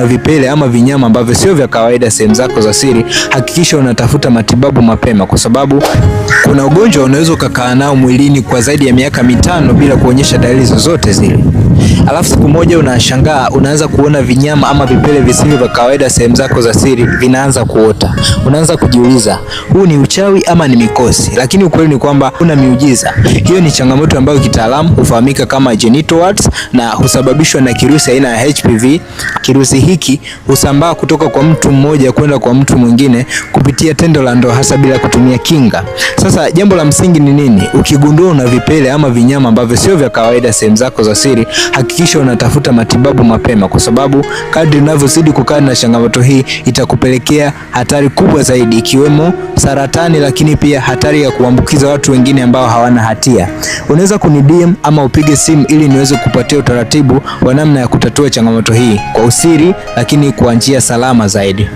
na vipele ama vinyama ambavyo sio vya kawaida sehemu zako za siri, hakikisha unatafuta matibabu mapema, kwa sababu kuna ugonjwa unaweza ukakaa nao mwilini kwa zaidi ya miaka 5 bila kuonyesha dalili zozote zile. Alafu siku moja unashangaa unaanza kuona vinyama ama vipele visivyo vya kawaida sehemu zako za siri vinaanza kuota. Unaanza kujiuliza, huu ni uchawi ama ni mikosi? Lakini ukweli ni kwamba kuna miujiza. Hiyo ni changamoto ambayo kitaalamu hufahamika kama genital warts na husababishwa na kirusi aina ya HPV. Kirusi hiki husambaa kutoka kwa mtu mmoja kwenda kwa mtu mwingine kupitia tendo la ndoa, hasa bila kutumia kinga. Sasa jambo la msingi ni nini? Ukigundua una vipele ama vinyama ambavyo sio vya kawaida sehemu zako za siri, hakikisha unatafuta matibabu mapema, kwa sababu kadri unavyozidi kukaa na changamoto hii itakupelekea hatari kubwa zaidi, ikiwemo saratani, lakini pia hatari ya kuambukiza watu wengine ambao hawana hatia. Unaweza kuni-DM ama upige simu ili niweze kupatia utaratibu wa namna ya kutatua changamoto hii kwa usiri, lakini kwa njia salama zaidi.